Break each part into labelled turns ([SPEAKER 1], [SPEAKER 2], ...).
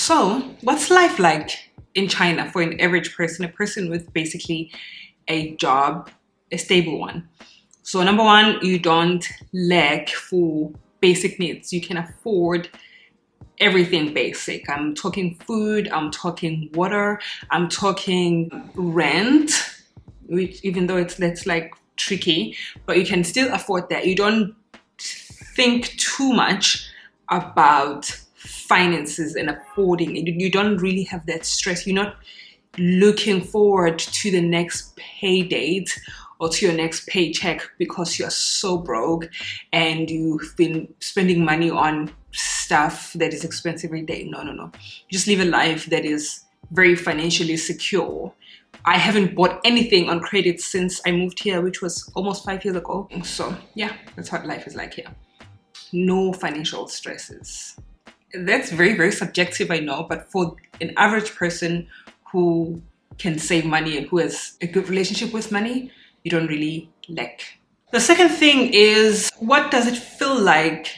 [SPEAKER 1] So, what's life like in China for an average person, a person with basically a job, a stable one? So, number one, you don't lack for basic needs. You can afford everything basic. I'm talking food, I'm talking water, I'm talking rent, which even though that's like tricky, but you can still afford that. You don't think too much about finances and affording it. You don't really have that stress. You're not looking forward to the next pay date or to your next paycheck because you're so broke and you've been spending money on stuff that is expensive every day. No. You just live a life that is very financially secure. I haven't bought anything on credit since I moved here, which was almost 5 years ago. So yeah, that's what life is like here. No financial stresses. That's very, very subjective, I know, but for an average person who can save money and who has a good relationship with money, you don't really lack. The second thing is, what does it feel like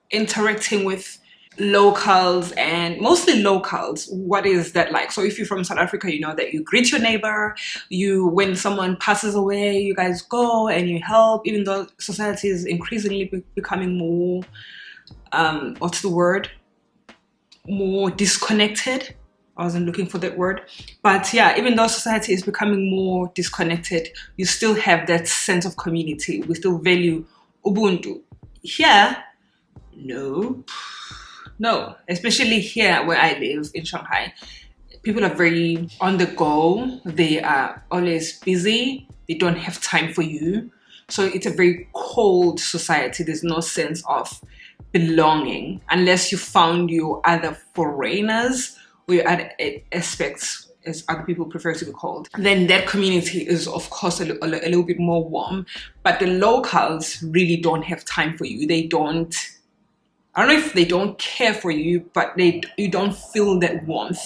[SPEAKER 1] interacting with locals, and mostly locals? What is that like? So if you're from South Africa, you know that you greet your neighbor, when someone passes away, you guys go and you help, even though society is increasingly becoming more, what's the word? More disconnected. I wasn't looking for that word. But yeah, even though society is becoming more disconnected, you still have that sense of community. We still value Ubuntu. Here, no, especially here where I live in Shanghai, people are very on the go. They are always busy. They don't have time for you. So it's a very cold society. There's no sense of belonging unless you found your other foreigners or your other aspects, as other people prefer to be called. Then that community is of course a little bit more warm. But the locals really don't have time for you. I don't know if they don't care for you, but you don't feel that warmth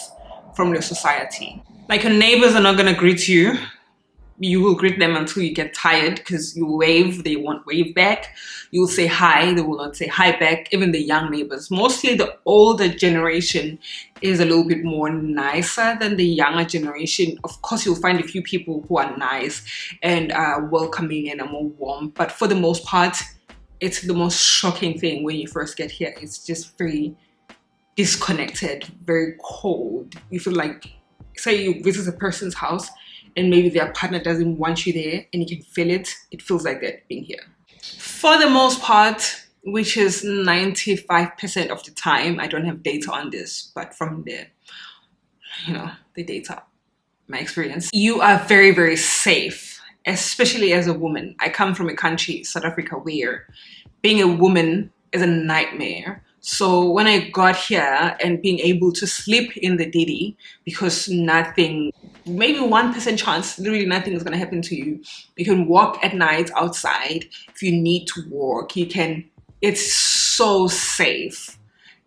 [SPEAKER 1] from your society. Like, your neighbors are not gonna greet you. You will greet them until you get tired because you wave, they won't wave back. You will say hi, they will not say hi back. Even the young neighbors. Mostly the older generation is a little bit more nicer than the younger generation. Of course, you'll find a few people who are nice and are welcoming and are more warm. But for the most part, it's the most shocking thing when you first get here. It's just very disconnected, very cold. You feel like, say you visit a person's house and maybe their partner doesn't want you there and you can feel it. It feels like that being here. For the most part, which is 95% of the time, I don't have data on this, but from the data, my experience, you are very, very safe. Especially as a woman. I come from a country, South Africa, where being a woman is a nightmare. So when I got here and being able to sleep in the Didi, because nothing, maybe 1% chance, literally nothing is going to happen to you. You can walk at night outside if you need to walk. It's so safe.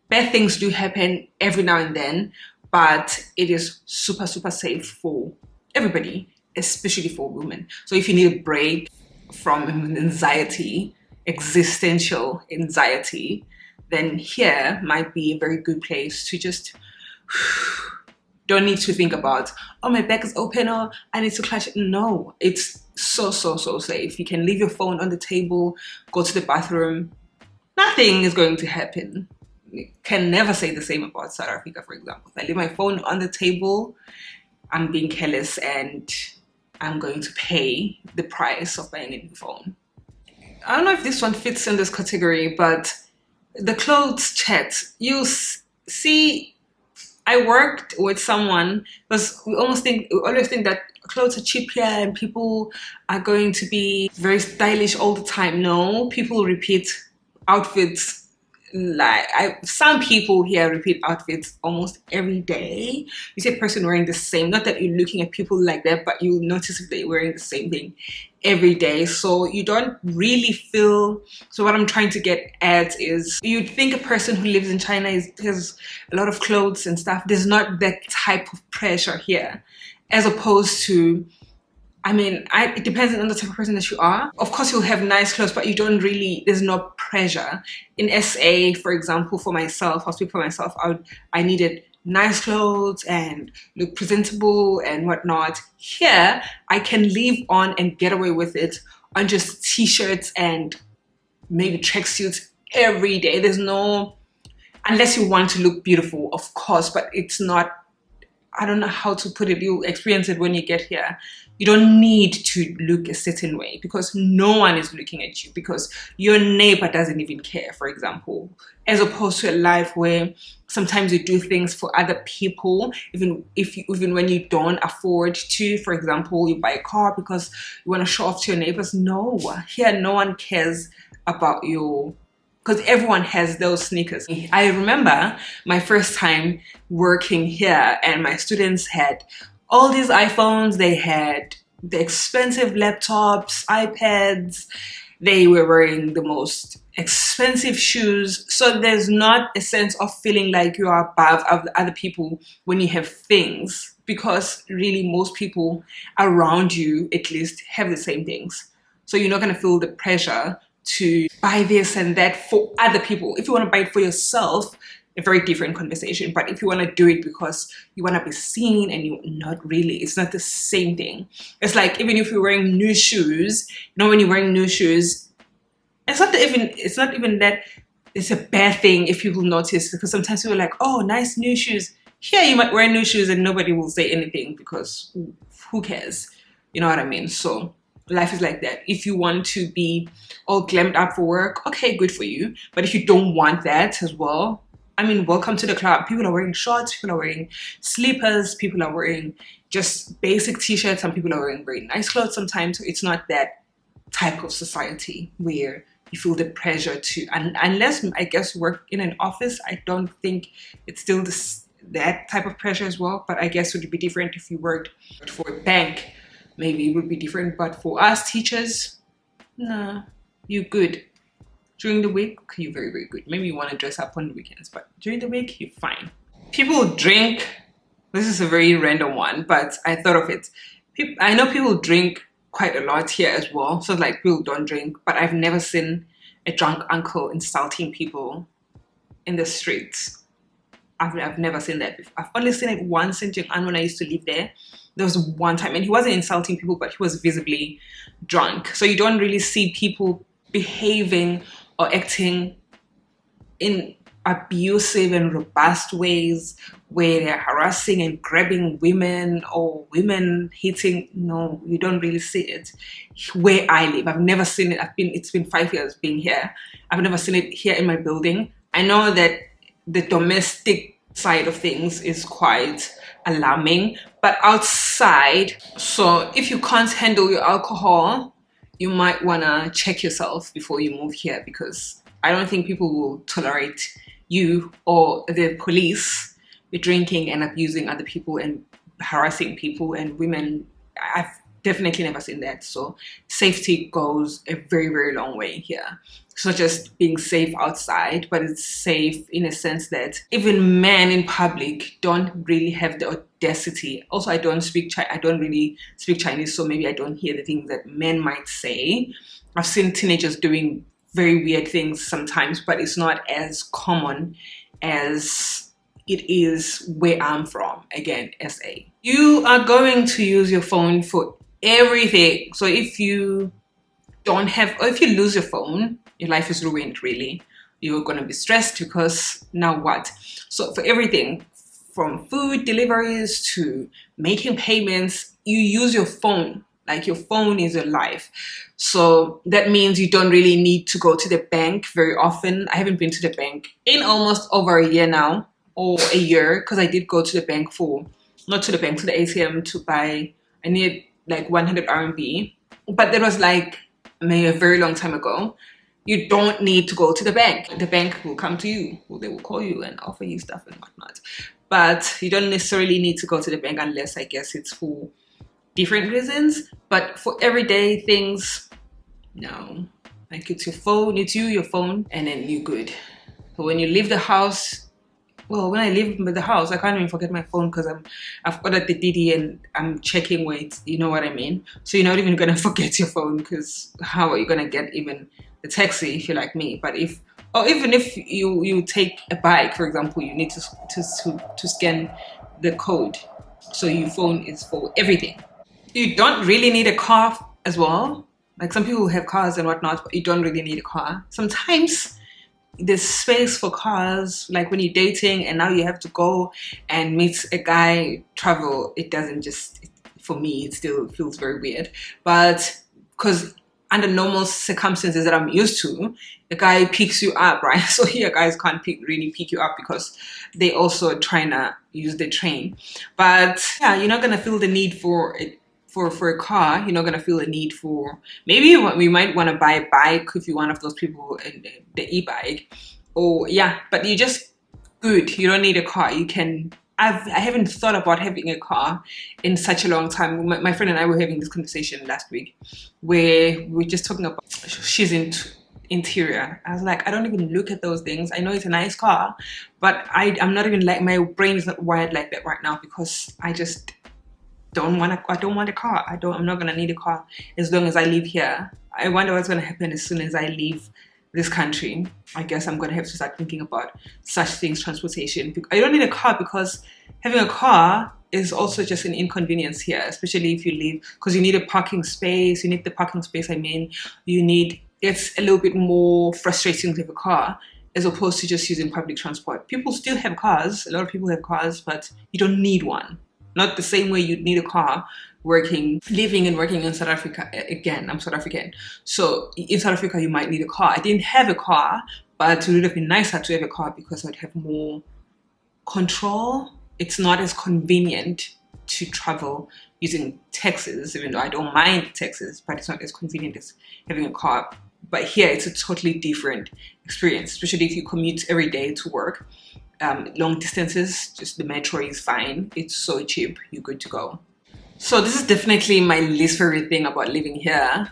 [SPEAKER 1] Bad things do happen every now and then, but it is super, super safe for everybody, especially for women. So if you need a break from anxiety, existential anxiety, then here might be a very good place to just don't need to think about, oh, my back is open, or I need to clutch it. No, it's so safe. You can leave your phone on the table, go to the bathroom. Nothing is going to happen. You can never say the same about South Africa, for example. If I leave my phone on the table, I'm being careless and I'm going to pay the price of buying a new phone. I don't know if this one fits in this category, but the clothes chat. You see, I worked with someone because we always think that clothes are cheap here and people are going to be very stylish all the time. No, people repeat outfits. Some people here repeat outfits almost every day. You see a person wearing the same, not that you're looking at people like that, but you notice if they're wearing the same thing every day. So you don't really feel, so what I'm trying to get at is, you'd think a person who lives in China has a lot of clothes and stuff. There's not that type of pressure here, as opposed to, it depends on the type of person that you are. Of course, you'll have nice clothes, but there's no pressure. In SA, for example, for myself, I'll speak for myself, I needed nice clothes and look presentable and whatnot. Here, I can leave on and get away with it on just t-shirts and maybe tracksuits every day. There's no, unless you want to look beautiful, of course, but it's not, I don't know how to put it. You'll experience it when you get here. You don't need to look a certain way because no one is looking at you, because your neighbor doesn't even care, for example, as opposed to a life where sometimes you do things for other people, even when you don't afford to. For example, you buy a car because you want to show off to your neighbors. No, here no one cares about your, because everyone has those sneakers. I remember my first time working here and my students had all these iPhones, they had the expensive laptops, iPads, they were wearing the most expensive shoes. So there's not a sense of feeling like you are above other people when you have things, because really most people around you at least have the same things. So you're not going to feel the pressure to buy this and that for other people. If you want to buy it for yourself, a very different conversation. But if you want to do it because you want to be seen and you're not really, it's not the same thing. It's like, even if you're wearing new shoes, when you're wearing new shoes, it's not even that it's a bad thing if people notice, because sometimes people are like, oh, nice new shoes. Here you might wear new shoes and nobody will say anything because who cares? You know what I mean? So life is like that. If you want to be all glammed up for work, okay, good for you. But if you don't want that as well, I mean, welcome to the club. People are wearing shorts, people are wearing slippers, people are wearing just basic t-shirts, and people are wearing very nice clothes sometimes. So it's not that type of society where you feel the pressure to, and unless I guess you work in an office, I don't think it's still that type of pressure as well. But I guess it would be different if you worked for a bank. Maybe it would be different. But for us teachers, nah, you're good. During the week, you're very, very good. Maybe you want to dress up on the weekends, but during the week, you're fine. People drink. This is a very random one, but I thought of it. I know people drink quite a lot here as well. So like, people don't drink, but I've never seen a drunk uncle insulting people in the streets. I've never seen that before. I've only seen it once in Japan when I used to live there. There was one time, and he wasn't insulting people, but he was visibly drunk. So you don't really see people behaving or acting in abusive and robust ways where they're harassing and grabbing women or women hitting. No, you don't really see it where I live. I've never seen it. It's been 5 years being here. I've never seen it here in my building. I know that the domestic side of things is quite alarming, but outside, so if you can't handle your alcohol, you might want to check yourself before you move here, because I don't think people will tolerate you or the police with drinking and abusing other people and harassing people and women. I've definitely never seen that. So safety goes a very, very long way here. It's not just being safe outside, but it's safe in a sense that even men in public don't really have the audacity. Also, I don't really speak Chinese, so maybe I don't hear the things that men might say. I've seen teenagers doing very weird things sometimes, but it's not as common as it is where I'm from, again, SA. You are going to use your phone for everything. So if you don't have, or if you lose your phone, your life is ruined, really. You're going to be stressed because now what? So for everything, from food deliveries to making payments, you use your phone. Like, your phone is your life. So that means you don't really need to go to the bank very often. I haven't been to the bank in almost over a year now, or a year, because I did go to the bank to the ATM to buy, I needed like 100 RMB. But that was like maybe a very long time ago. You don't need to go to the bank. The bank will come to you. They will call you and offer you stuff and whatnot. But you don't necessarily need to go to the bank unless, I guess, it's for different reasons. But for everyday things, no. Like, it's your phone, it's you, your phone, and then you're good. So when you leave the house, well, when I leave the house, I can't even forget my phone because I've ordered the Didi and I'm checking weights. You know what I mean? So you're not even gonna forget your phone, because how are you gonna get even the taxi if you're like me? But if Or even if you take a bike, for example, you need to scan the code. So your phone is for everything. You don't really need a car as well. Like some people have cars and whatnot, but you don't really need a car. Sometimes there's space for cars, like when you're dating and now you have to go and meet a guy, travel. It doesn't just, for me, it still feels very weird. But because under normal circumstances that I'm used to, the guy picks you up, right? So here guys can't really pick you up because they also trying to use the train. But yeah, you're not gonna feel the need for it. For a car, you're not gonna feel a need for, maybe we might want to buy a bike if you're one of those people in the e-bike, or yeah, but you just good. You don't need a car. You can. I haven't thought about having a car in such a long time. My friend and I were having this conversation last week where we're just talking about she's into interior. I was like, I don't even look at those things. I know it's a nice car, but I'm not even like, my brain is not wired like that right now because I just I don't want a car. I'm not gonna need a car as long as I live here. I wonder what's gonna happen as soon as I leave this country. I guess I'm gonna have to start thinking about such things, transportation. I don't need a car because having a car is also just an inconvenience here, especially if you leave, because you need a parking space. You need the parking space, I mean, it's a little bit more frustrating to have a car as opposed to just using public transport. People still have cars, a lot of people have cars, but you don't need one. Not the same way you'd need a car living and working in South Africa. Again, I'm South African. So in South Africa, you might need a car. I didn't have a car, but it would have been nicer to have a car because I'd have more control. It's not as convenient to travel using taxis, even though I don't mind taxis, but it's not as convenient as having a car. But here, it's a totally different experience, especially if you commute every day to work. Long distances, just the metro is fine. It's so cheap, you're good to go. So this is definitely my least favorite thing about living here.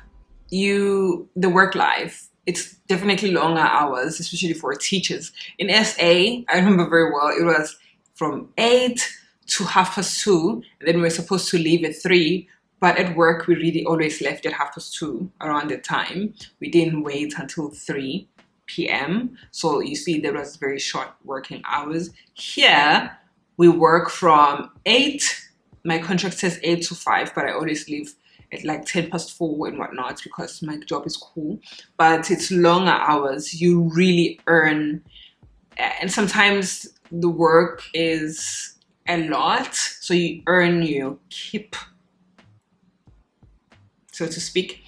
[SPEAKER 1] The work life, it's definitely longer hours, especially for teachers. In SA, I remember very well, it was from 8 to 2:30, and then we were supposed to leave at 3, but at work, we really always left at 2:30 around the time. We didn't wait until 3 p.m. So you see, there was very short working hours. Here, we work from 8. My contract says 8 to 5, but I always leave at like 4:10 and whatnot because my job is cool. But it's longer hours. You really earn, and sometimes the work is a lot, so you earn your keep, so to speak.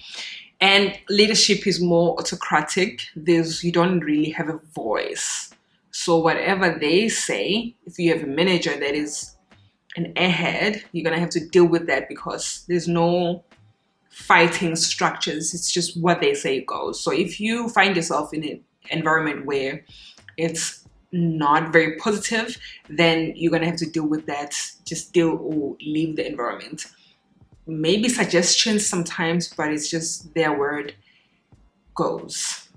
[SPEAKER 1] And leadership is more autocratic. You don't really have a voice. So whatever they say, if you have a manager that is an airhead, you're gonna have to deal with that because there's no fighting structures. It's just what they say goes. So if you find yourself in an environment where it's not very positive, then you're gonna have to deal with that. Just deal or leave the environment. Maybe suggestions sometimes, but it's just their word goes.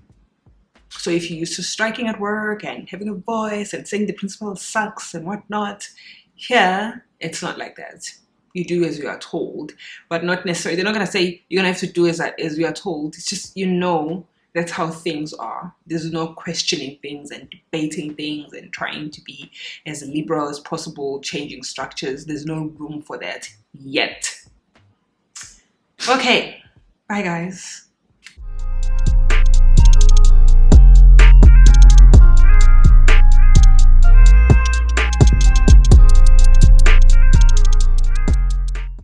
[SPEAKER 1] So if you're used to striking at work and having a voice and saying the principal sucks and whatnot, here it's not like that. You do as you are told, but not necessarily. They're not gonna say you're gonna have to do as you are told. It's just, that's how things are. There's no questioning things and debating things and trying to be as liberal as possible, changing structures. There's no room for that yet. Okay, bye guys.